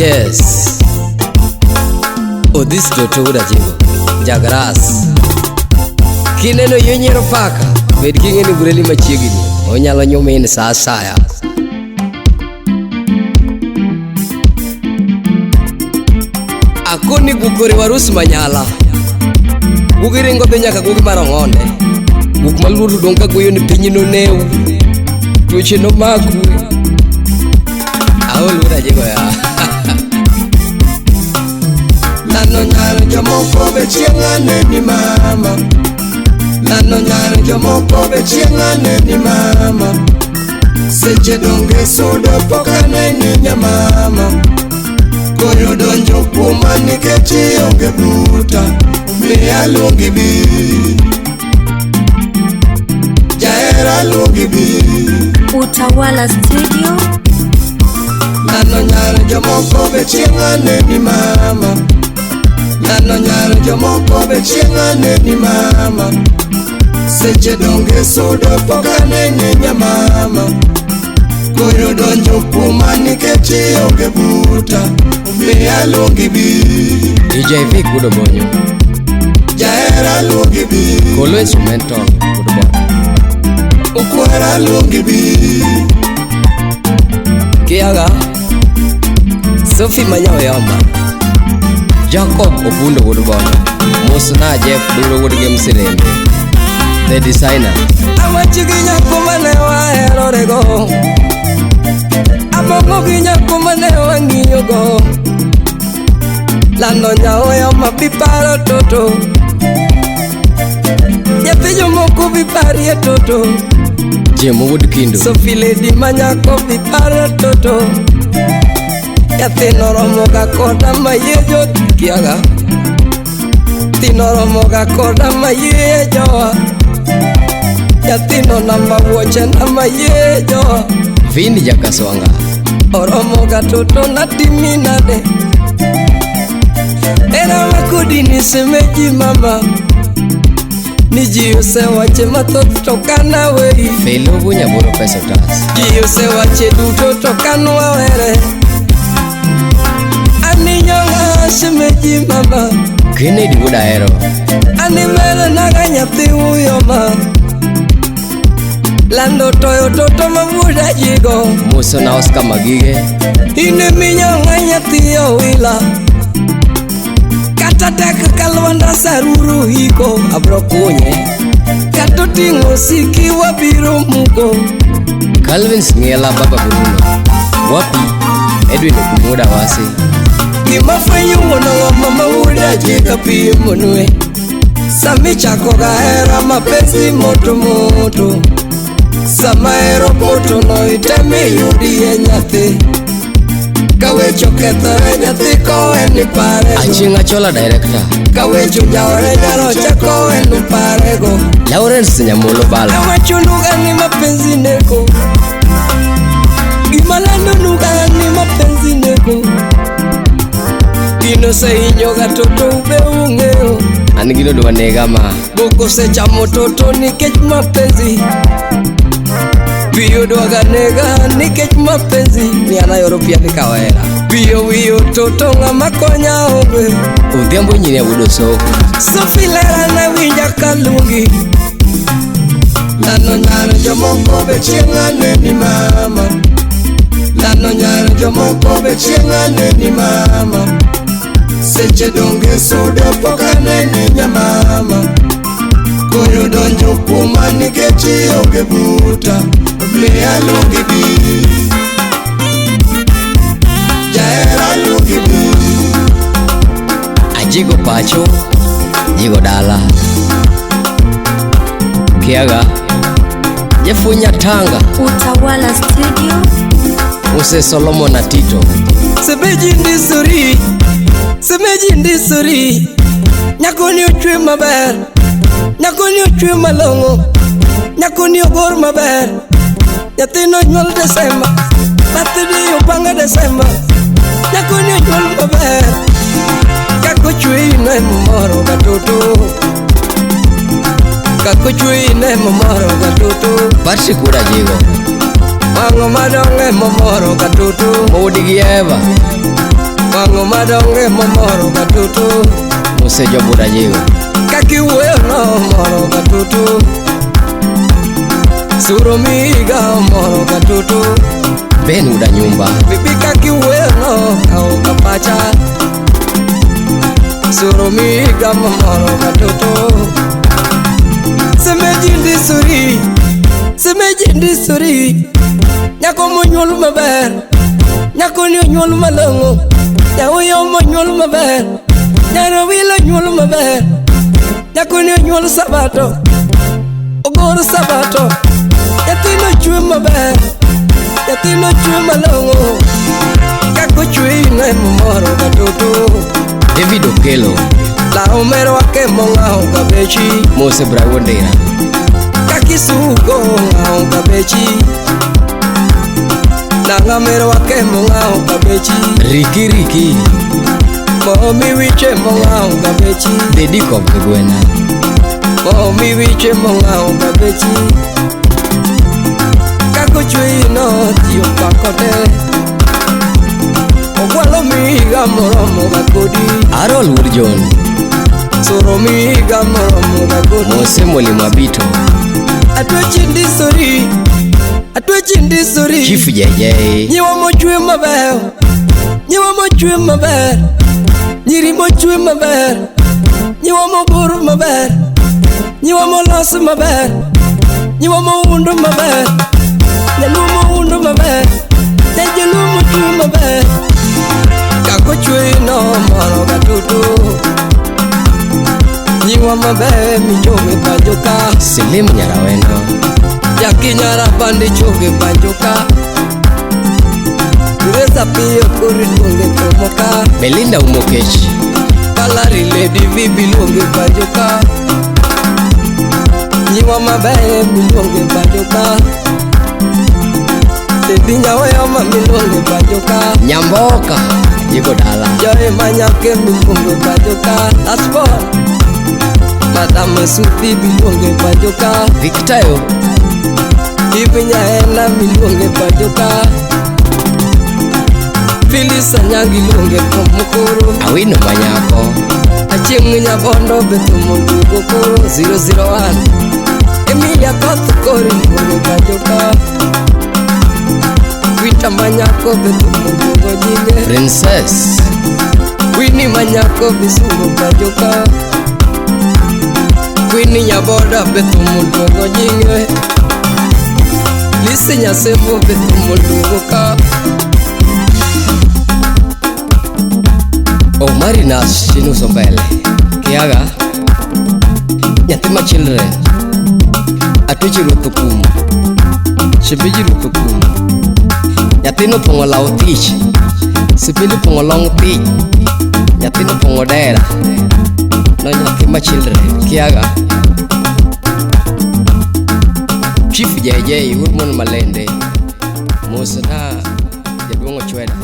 Yes. Oh, this toto uda jigo. Jagras. Kineno yonyero paka. Bed kingeni bureli machiegni. Onyalo nyumin sa asaya. Akoni gukore warus manyala. Gugiringo be nyaka gugi marongonde. Guk maluru donka goyo ni pinyi no new. Tuche no maku. Aolu uda jigo ya. Nano nyaro jomoko be chiengane ni mama. Nano nyaro jomoko be chiengane ni mama. Seche donge sudo pokane ni nyamama. Koyo donjo kuma nikechi onge buta. Miya lungi bi. Jaera lungi bi. Utawala Studio. Nano nyaro jomoko be chiengane ni mama. Nano nyaro jomoko be chiengane ni mama. Seche donge sudo pokane ni nyamama. Koyo donjo kuma nikechi onge buta. Miya lungi bi. DJ Vic kudo bonyo. Jaera lungi bi. Kolo instrumental kudo bonyo. Ukwara lungi bi. Kiaga. Sophie Manyawe yamba. Jacob Obundo kudo bonyo. Musna Jeff Duro kudo game sirembe. The designer. Amachiginya kumane wa herorego. Amongo ginya kumane wa ngiyogo. Lano nyao ya mapiparo toto. Yapijo moko vipari ya toto. Jemo Woodkindo. Sophie Lady Manyako viparo toto. Yatino romoga koda mayejo kiaga. Tino romoga koda mayejo. Yatino namba woche na mayejo. Vindi Jakaswanga. Oromoga toto na timinade. Era makudi nisemeji mama. Niji use wache matot tokana wei. Felo bunya buro peso tas. Ji use wache duto tokana wawere. Ani nyonga semeji mama. Kennedy Buda hero. Ani mele naga nyati uyoma. Lando toyo toto mabuda jigo. Muso na Oscar Magige. Ine minyonga nyati yo wila. Katadeka kalwanda saruru hiko. Abro kunye. Katotingo siki wabiro muko. Calvin Ngela Baba Bruno. Wapi Edwin Okumuda wasi. Kimafenyu mwana wa mama uda jika pii mwenwe. Sami chako gaera mapenzi moto moto. Samaero poto no iteme yudi ye nyate. Kawecho ketore nyate kowe ni parego. Achinga Chola director. Kawecho jaore nyarocha kowe ni parego. Lawrence Nyamulo Bala. Kawecho nuga ni mapenzi neko. Gimalando nuga ni mapenzi neko. Kino se inyoga toto ube ungeo. Anigino duwa negama. Boko se chamo toto nikech mapenzi. Biyo doga nega nikech mapenzi. Ni anayoro pia vikawera. Biyo wiyo toto nga makonya obe. Udhiambo nyini ya budo soko. Sophie lera na winja kalungi. Nano nyaro jomoko be chiengane ni mama. Nano nyaro jomoko be chiengane ni mama. Seche donge sudo pokane ni nyamama. Koyo donjo kuma nikechi onge buta. Miya lungi bi. Jaera lungi bi. Ajigo pacho. Jigo dala. Kiaga. Jefunya Tanga. Utawala Studio. Muse Solomon na Tito. Sebeji ndisuri. Sebeji ndisuri. Nyakoni uchwe maber. Nyakoni uchwe malongo. Nyakoni ogor maber. Nyatino nyol Desemba. Batidi upanga Desemba. Nyakoni nyol maber. Kako chwe ine moro gatoto. Kako chwe ine moro gatoto. Barsi kuda jigo. Mango madonge momoro gatoto. Modi Gieva. Wango madonge momoro katutu Mose Jobuda Jigo Kaki uwe no moro katutu Suro miga moro katutu Ben uda nyumba Bibi kaki uwe no kao kapacha Suro miga moro katutu Semeji suri Nyako mo nyol maber Nyako ni nyol malongo Nyawo mo nyol maber Nyaro wilo nyol maber Nyako ni nyol sabato Ogoro sabato Yatino chwe maber Yatino chwe malongo Kako chwe ino moro katutu David Okelo La omero wake mongao kabechi Mose Brawondera Kaki sugo ngao kabechi Nanga mero wake mongao kabechi Riki Momi wiche mongao kabechi Dediko Mgwena Momi wiche mongao kabechi Kako chui no tiyo pakote Ogwalo miga moromo kakodi Arol Wurjon Soro miga moromo kakodi Mose Mwalimu Abito Atwe chindi suri Chief Jay Nyiwa mochwe maber Nyiwa mochwe maber Nyiri mochwe maber Nyiwa mogoro maber Nyiwa molos maber Nyiwa moundo maber Nyalu moundo maber Nyajelu mochwe maber Kako chwe no moro katutu Nyiwa maber michoge pajoka Selim Nyarawendo Yaki nyara pande choge pajoka Ureza piyo kuri lunge pomoka Belinda Umokech Kalari lady vibi lunge pajoka Nyiwa maber milunge pajoka Tebi nyawe yoma milunge pajoka Nyamboka Jigo Dala Joe manyake milunge pajoka Aspo Madame Suti milunge pajoka Victayo Ibinya ena milunge pajoka Phyllis Anyangi lunge pomukuru Awino Manyako Achim Nyabondo betu mungu kuru 001 Emilia Koth Kori lunge pajoka Wita Manyako betu mungu jinge Princess Winnie Manyako bisungu pajoka Winnie Nyaboda betu mungu jinge Lisi Nyasebo betu mungu ka Marinas Chinu Sombele Kiaga Nyatima Children Atuchi Rutukumu Shibiji Rutukumu Nyatino Pongo Lao Teach Sipili Pongo Long Teach Nyatino Pongo Dera No Nyatima Children Kiaga Chief JJ Urmon Malende Mosana Jadwongo Chweda